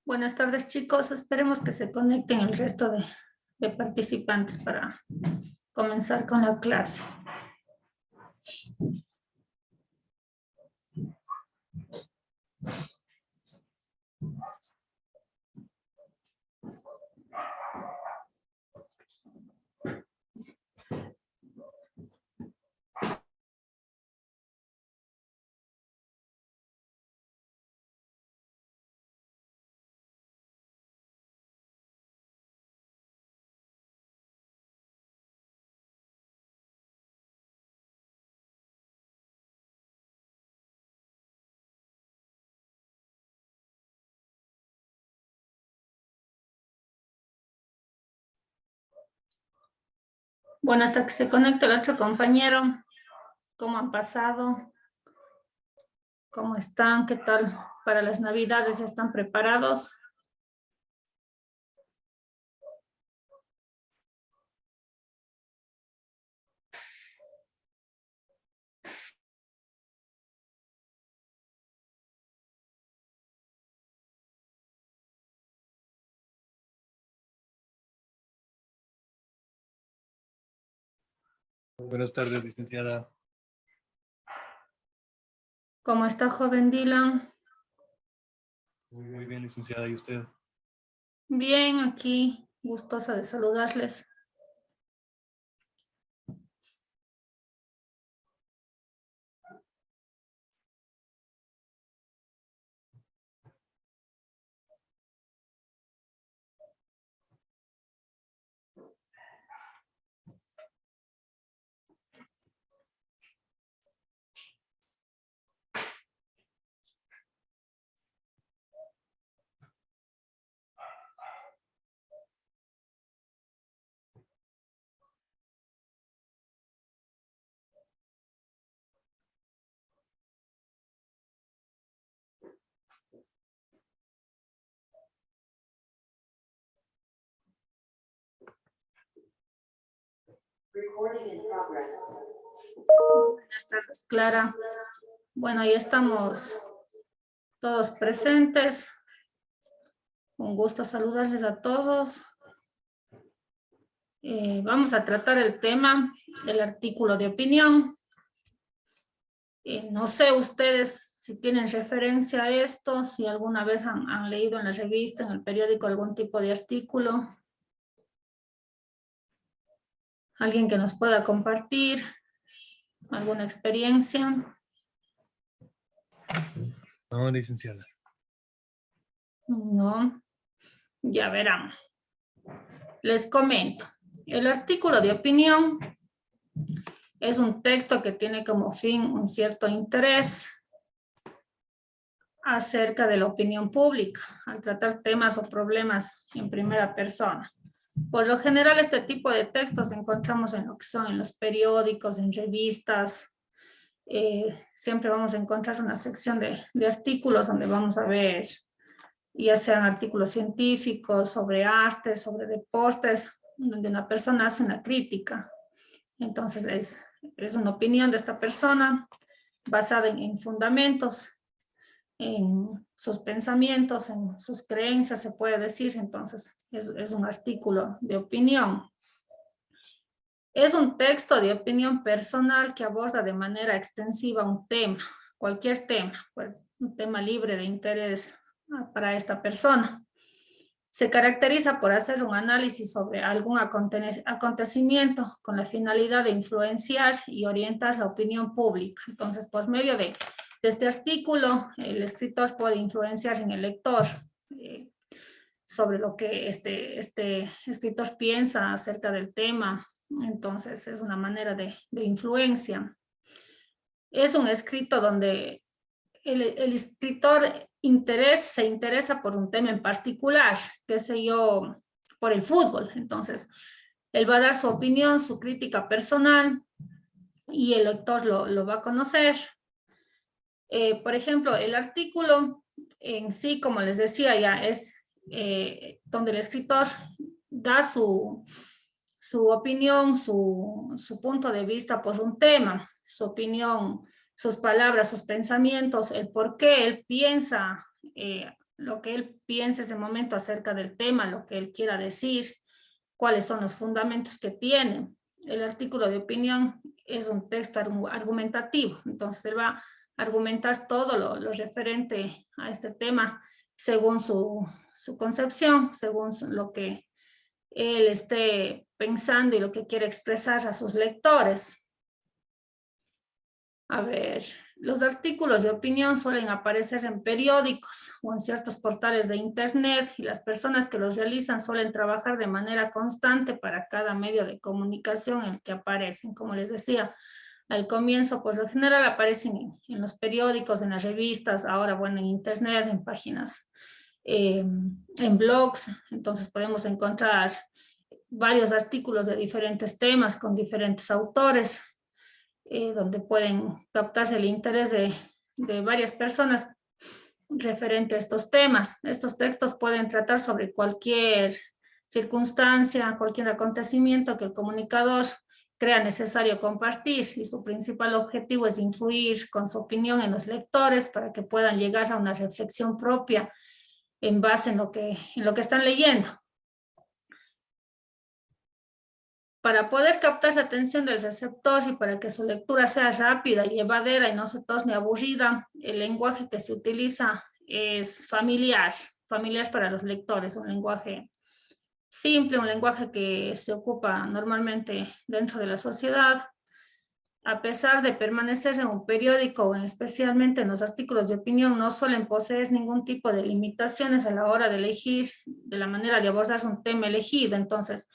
Buenas tardes, chicos. Esperemos que se conecten el resto de participantes para comenzar con la clase. Bueno, hasta que se conecte el otro compañero, ¿cómo han pasado? ¿Cómo están? ¿Qué tal para las Navidades? ¿Ya están preparados? Buenas tardes, licenciada. ¿Cómo está, joven Dylan? Muy bien, licenciada. ¿Y usted? Bien, aquí, gustosa de saludarles. Buenas tardes, Clara. Bueno, ya estamos todos presentes. Un gusto saludarles a todos. Vamos a tratar el tema del artículo de opinión. No sé ustedes si tienen referencia a esto, si alguna vez han leído en la revista, en el periódico, algún tipo de artículo. Alguien que nos pueda compartir alguna experiencia. No, licenciada. No, ya verán. Les comento. El artículo de opinión es un texto que tiene como fin un cierto interés acerca de la opinión pública, al tratar temas o problemas en primera persona. Por lo general, este tipo de textos encontramos en lo que son en los periódicos, en revistas. Siempre vamos a encontrar una sección de artículos donde vamos a ver, ya sean artículos científicos, sobre arte, sobre deportes, donde una persona hace una crítica. Entonces, es una opinión de esta persona basada en fundamentos, en sus pensamientos, en sus creencias, se puede decir. Entonces, es un artículo de opinión. Es un texto de opinión personal que aborda de manera extensiva un tema, cualquier tema, pues, un tema libre de interés para esta persona. Se caracteriza por hacer un análisis sobre algún acontecimiento con la finalidad de influenciar y orientar la opinión pública. Entonces, por medio de este artículo, el escritor puede influenciar en el lector sobre lo que este escritor piensa acerca del tema. Entonces, es una manera de influencia. Es un escrito donde el escritor se interesa por un tema en particular, qué sé yo, por el fútbol. Entonces, él va a dar su opinión, su crítica personal, y el lector lo va a conocer. Por ejemplo, el artículo en sí, como les decía, ya es donde el escritor da su opinión, su punto de vista por un tema, su opinión, sus palabras, sus pensamientos, el por qué él piensa lo que él piensa ese momento acerca del tema, lo que él quiera decir, cuáles son los fundamentos que tiene. El artículo de opinión es un texto argumentativo, entonces él va a argumentar todo lo referente a este tema según su concepción, según lo que él esté pensando y lo que quiere expresar a sus lectores. A ver, los artículos de opinión suelen aparecer en periódicos o en ciertos portales de internet y las personas que los realizan suelen trabajar de manera constante para cada medio de comunicación en el que aparecen. Como les decía al comienzo, por lo general aparecen en los periódicos, en las revistas, ahora bueno, en internet, en páginas, en blogs. Entonces podemos encontrar varios artículos de diferentes temas con diferentes autores, donde pueden captarse el interés de varias personas referente a estos temas. Estos textos pueden tratar sobre cualquier circunstancia, cualquier acontecimiento que el comunicador crea necesario compartir, y su principal objetivo es influir con su opinión en los lectores para que puedan llegar a una reflexión propia en base en lo que están leyendo. Para poder captar la atención del receptor y para que su lectura sea rápida y llevadera y no se torne aburrida, el lenguaje que se utiliza es familiar para los lectores, un lenguaje simple, un lenguaje que se ocupa normalmente dentro de la sociedad. A pesar de permanecer en un periódico, especialmente en los artículos de opinión, no suelen poseer ningún tipo de limitaciones a la hora de elegir, de la manera de abordar un tema elegido. Entonces,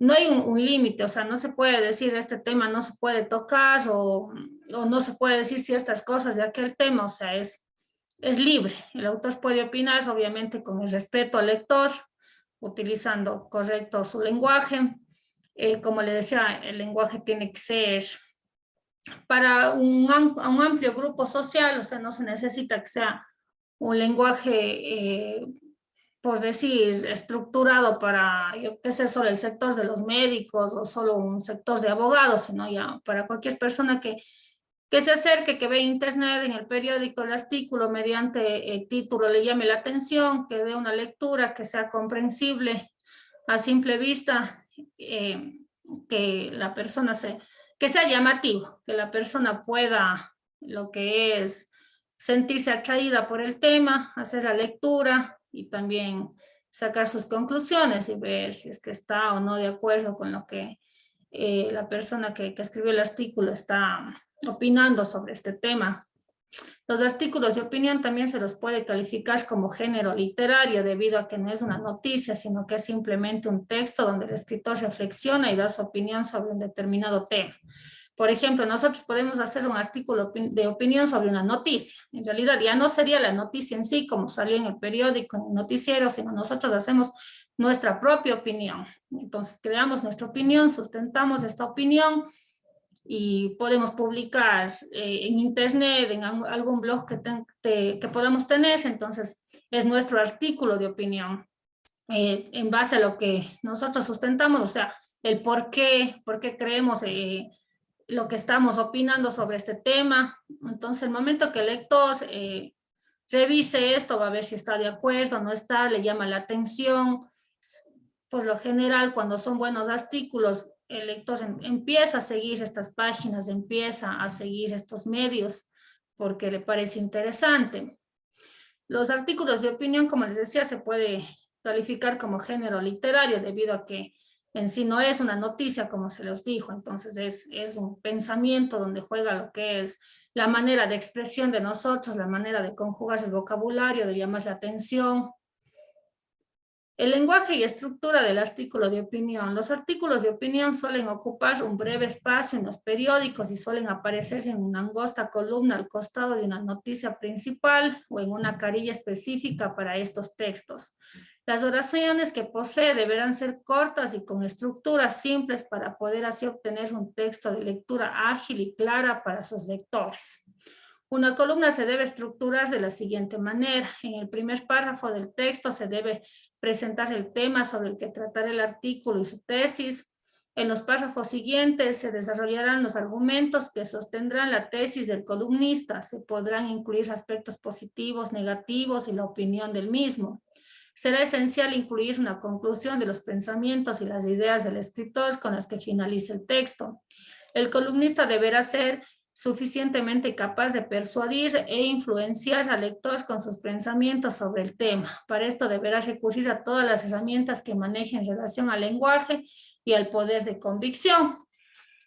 no hay un límite, o sea, no se puede decir este tema no se puede tocar o no se puede decir ciertas cosas de aquel tema, o sea, es libre. El autor puede opinar, obviamente, con el respeto al lector, utilizando correcto su lenguaje. Como le decía, el lenguaje tiene que ser para un amplio grupo social, o sea, no se necesita que sea un lenguaje, por decir, estructurado para, yo qué sé, solo el sector de los médicos o solo un sector de abogados, sino ya para cualquier persona que se acerque, que vea internet, en el periódico, el artículo, mediante el título le llame la atención, que dé una lectura, que sea comprensible a simple vista, que la persona que sea llamativo, que la persona pueda, lo que es, sentirse atraída por el tema, hacer la lectura y también sacar sus conclusiones y ver si es que está o no de acuerdo con lo que la persona que escribió el artículo está opinando sobre este tema. Los artículos de opinión también se los puede calificar como género literario debido a que no es una noticia, sino que es simplemente un texto donde el escritor reflexiona y da su opinión sobre un determinado tema. Por ejemplo, nosotros podemos hacer un artículo de opinión sobre una noticia. En realidad ya no sería la noticia en sí como salió en el periódico, en el noticiero, sino nosotros hacemos nuestra propia opinión. Entonces creamos nuestra opinión, sustentamos esta opinión y podemos publicar en internet, en algún blog que podamos tener. Entonces es nuestro artículo de opinión en base a lo que nosotros sustentamos, o sea, el por qué creemos lo que estamos opinando sobre este tema. Entonces el momento que el lector revise esto, va a ver si está de acuerdo, no está, le llama la atención. Por lo general, cuando son buenos artículos, el lector empieza a seguir estas páginas, empieza a seguir estos medios porque le parece interesante. Los artículos de opinión, como les decía, se puede calificar como género literario debido a que en sí no es una noticia, como se los dijo. Entonces es un pensamiento donde juega lo que es la manera de expresión de nosotros, la manera de conjugar el vocabulario, de llamar la atención. El lenguaje y estructura del artículo de opinión. Los artículos de opinión suelen ocupar un breve espacio en los periódicos y suelen aparecer en una angosta columna al costado de una noticia principal o en una carilla específica para estos textos. Las oraciones que posee deberán ser cortas y con estructuras simples para poder así obtener un texto de lectura ágil y clara para sus lectores. Una columna se debe estructurar de la siguiente manera. En el primer párrafo del texto se debe presentar el tema sobre el que tratar el artículo y su tesis. En los párrafos siguientes se desarrollarán los argumentos que sostendrán la tesis del columnista. Se podrán incluir aspectos positivos, negativos y la opinión del mismo. Será esencial incluir una conclusión de los pensamientos y las ideas del escritor con las que finalice el texto. El columnista deberá ser suficientemente capaz de persuadir e influenciar al lector con sus pensamientos sobre el tema. Para esto deberá recurrir a todas las herramientas que maneje en relación al lenguaje y al poder de convicción.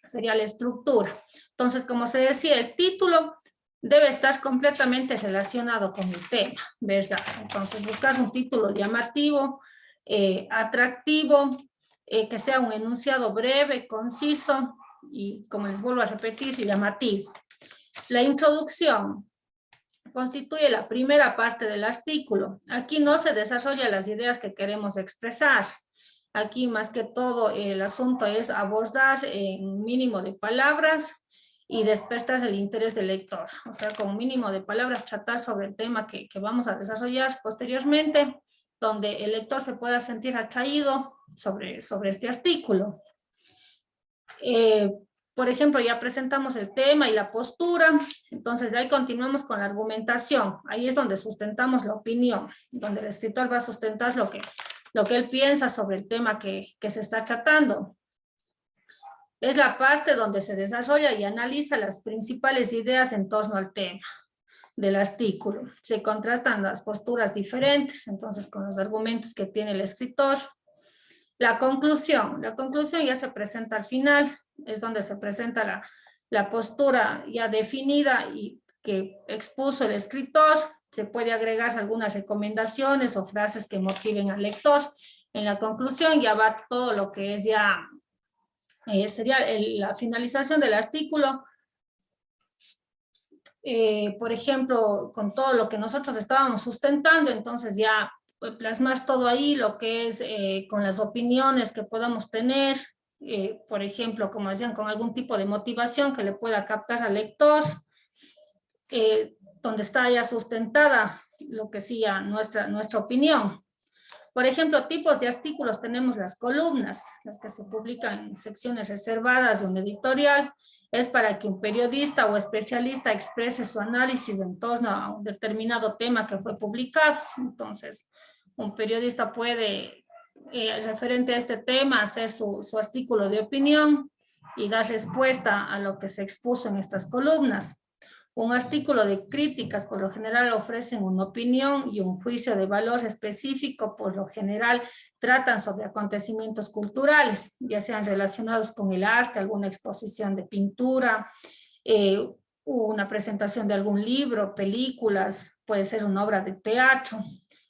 Sería la estructura. Entonces, como se decía, el título debe estar completamente relacionado con el tema, ¿verdad? Entonces, buscar un título llamativo, atractivo, que sea un enunciado breve, conciso y, como les vuelvo a repetir, llamativo. La introducción constituye la primera parte del artículo. Aquí no se desarrollan las ideas que queremos expresar. Aquí, más que todo, el asunto es abordar en un mínimo de palabras y despertar el interés del lector. O sea, con un mínimo de palabras, tratar sobre el tema que vamos a desarrollar posteriormente, donde el lector se pueda sentir atraído sobre este artículo. Por ejemplo, ya presentamos el tema y la postura, entonces de ahí continuamos con la argumentación. Ahí es donde sustentamos la opinión, donde el escritor va a sustentar lo que él piensa sobre el tema que se está tratando. Es la parte donde se desarrolla y analiza las principales ideas en torno al tema del artículo. Se contrastan las posturas diferentes, entonces, con los argumentos que tiene el escritor. La conclusión ya se presenta al final, es donde se presenta la postura ya definida y que expuso el escritor. Se puede agregar algunas recomendaciones o frases que motiven al lector. En la conclusión ya va todo lo que es ya, sería la finalización del artículo. Por ejemplo, con todo lo que nosotros estábamos sustentando, entonces ya plasmar todo ahí, lo que es con las opiniones que podamos tener, por ejemplo, como decían, con algún tipo de motivación que le pueda captar al lector, donde está ya sustentada lo que sea nuestra opinión. Por ejemplo, tipos de artículos tenemos las columnas, las que se publican en secciones reservadas de un editorial. Es para que un periodista o especialista exprese su análisis en torno a un determinado tema que fue publicado. Entonces, un periodista puede, referente a este tema, hacer su artículo de opinión y dar respuesta a lo que se expuso en estas columnas. Un artículo de críticas por lo general ofrecen una opinión y un juicio de valor específico, por lo general tratan sobre acontecimientos culturales, ya sean relacionados con el arte, alguna exposición de pintura, una presentación de algún libro, películas, puede ser una obra de teatro,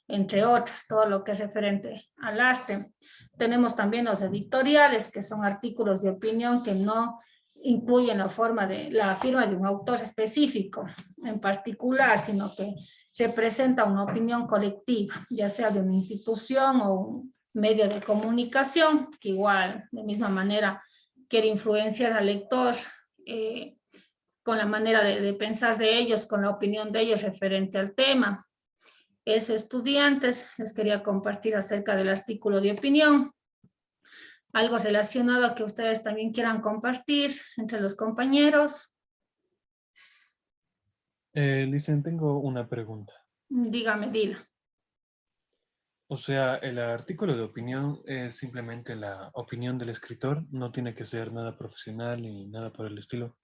entre otras, todo lo que es referente al arte. Tenemos también los editoriales, que son artículos de opinión que no incluyen la firma de un autor específico en particular, sino que se presenta una opinión colectiva, ya sea de una institución o un medio de comunicación, que igual, de misma manera, quiere influenciar al lector con la manera de pensar de ellos, con la opinión de ellos referente al tema. Eso, estudiantes, les quería compartir acerca del artículo de opinión. Algo relacionado a que ustedes también quieran compartir entre los compañeros. Listen, tengo una pregunta. Dígame, Dila. O sea, el artículo de opinión es simplemente la opinión del escritor, no tiene que ser nada profesional ni nada por el estilo.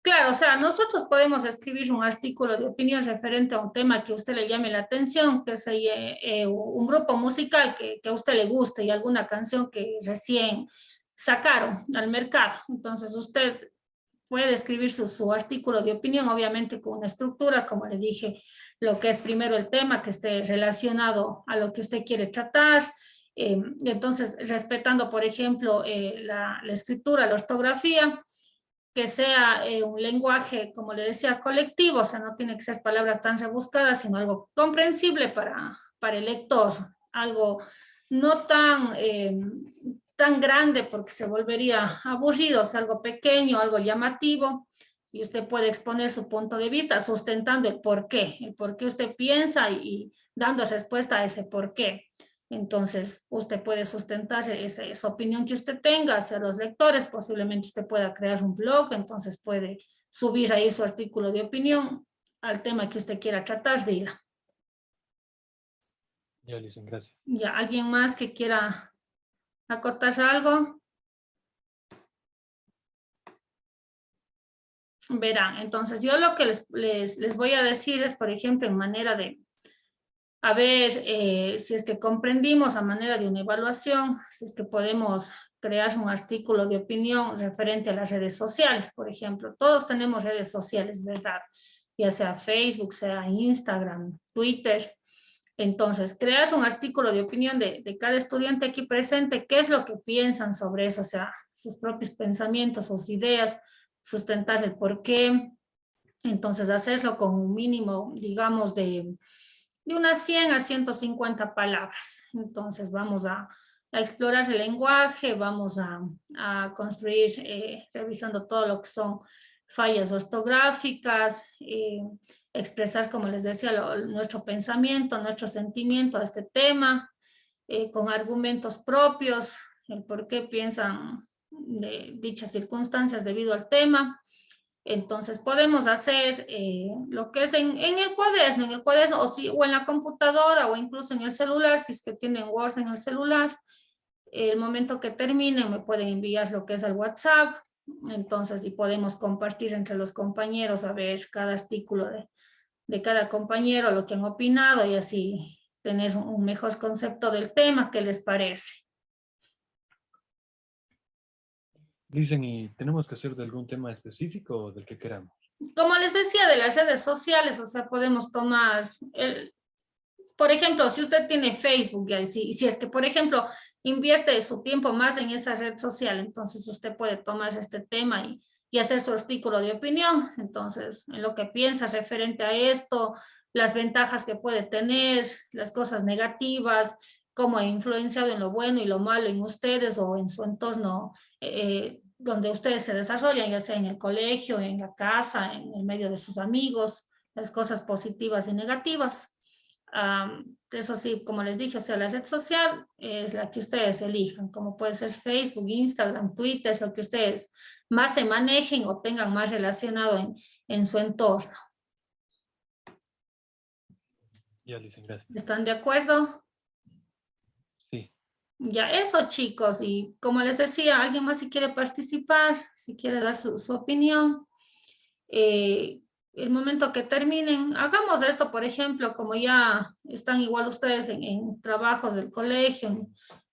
Claro, o sea, nosotros podemos escribir un artículo de opinión referente a un tema que a usted le llame la atención, que sea un grupo musical que a usted le guste y alguna canción que recién sacaron al mercado. Entonces usted puede escribir su artículo de opinión, obviamente con una estructura, como le dije, lo que es primero el tema que esté relacionado a lo que usted quiere tratar. Entonces, respetando, por ejemplo, la escritura, la ortografía, que sea un lenguaje, como le decía, colectivo, o sea, no tiene que ser palabras tan rebuscadas, sino algo comprensible para el lector, algo no tan grande porque se volvería aburrido, o sea, algo pequeño, algo llamativo, y usted puede exponer su punto de vista sustentando el por qué usted piensa y dando respuesta a ese por qué. Entonces, usted puede sustentarse esa opinión que usted tenga hacia los lectores. Posiblemente usted pueda crear un blog, entonces puede subir ahí su artículo de opinión al tema que usted quiera tratar, diga. Ya, Licen, gracias. Ya, ¿alguien más que quiera acotar algo? Verán, entonces yo lo que les voy a decir es, por ejemplo, en manera de, a ver, si es que comprendimos a manera de una evaluación, si es que podemos crear un artículo de opinión referente a las redes sociales, por ejemplo. Todos tenemos redes sociales, ¿verdad? Ya sea Facebook, sea Instagram, Twitter. Entonces, creas un artículo de opinión de cada estudiante aquí presente, qué es lo que piensan sobre eso, o sea, sus propios pensamientos, sus ideas, sustentar el por qué. Entonces, hacerlo con un mínimo, digamos, de unas 100 a 150 palabras. Entonces, vamos a explorar el lenguaje, vamos a construir, revisando todo lo que son fallas ortográficas, expresar, como les decía, nuestro pensamiento, nuestro sentimiento a este tema, con argumentos propios, el por qué piensan de dichas circunstancias debido al tema. Entonces podemos hacer lo que es en el cuaderno o en la computadora o incluso en el celular, si es que tienen Word en el celular. El momento que terminen me pueden enviar lo que es el WhatsApp, entonces y podemos compartir entre los compañeros a ver cada artículo de cada compañero, lo que han opinado y así tener un mejor concepto del tema. ¿Qué les parece? Licen, ¿y tenemos que hacer de algún tema específico o del que queramos? Como les decía, de las redes sociales, o sea, podemos tomar, por ejemplo, si usted tiene Facebook, y si es que, por ejemplo, invierte su tiempo más en esa red social, entonces usted puede tomar este tema y hacer su artículo de opinión. Entonces, en lo que piensa referente a esto, las ventajas que puede tener, las cosas negativas, cómo ha influenciado en lo bueno y lo malo en ustedes o en su entorno donde ustedes se desarrollan, ya sea en el colegio, en la casa, en el medio de sus amigos, las cosas positivas y negativas. Eso sí, como les dije, o sea, la red social es la que ustedes elijan, como puede ser Facebook, Instagram, Twitter, lo que ustedes más se manejen o tengan más relacionado en su entorno. Ya, Licen, gracias. ¿Están de acuerdo? Sí. Ya eso, chicos, y como les decía, alguien más si quiere participar, si quiere dar su opinión, el momento que terminen, hagamos esto, por ejemplo, como ya están igual ustedes en trabajos del colegio,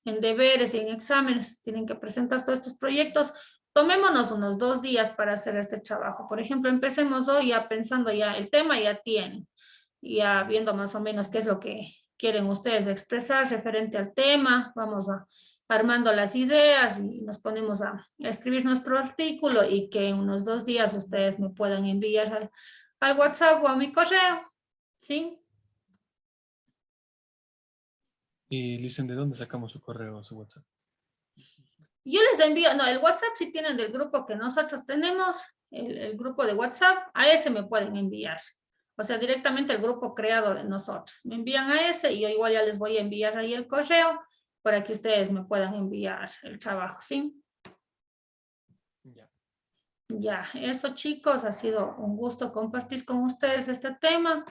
en deberes y en exámenes, tienen que presentar todos estos proyectos, tomémonos unos 2 días para hacer este trabajo. Por ejemplo, empecemos hoy ya pensando ya, el tema ya tienen, ya viendo más o menos qué es lo que quieren ustedes expresar referente al tema, vamos armando las ideas y nos ponemos a escribir nuestro artículo y que en unos 2 días ustedes me puedan enviar al WhatsApp o a mi correo, ¿sí? Y Licen, ¿de dónde sacamos su correo o su WhatsApp? Yo les envío, no, el WhatsApp si tienen del grupo que nosotros tenemos, el grupo de WhatsApp, a ese me pueden enviar. O sea, directamente el grupo creado de nosotros. Me envían a ese y yo igual ya les voy a enviar ahí el correo para que ustedes me puedan enviar el trabajo, ¿sí? Ya. Ya, eso chicos, ha sido un gusto compartir con ustedes este tema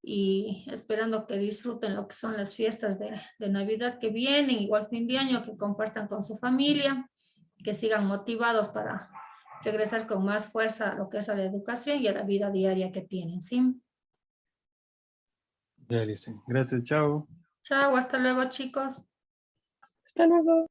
y esperando que disfruten lo que son las fiestas de Navidad que vienen, igual fin de año, que compartan con su familia, que sigan motivados para regresar con más fuerza a lo que es a la educación y a la vida diaria que tienen, ¿sí? Ya, Licen. Gracias, chao. Chao, hasta luego chicos. Hasta luego.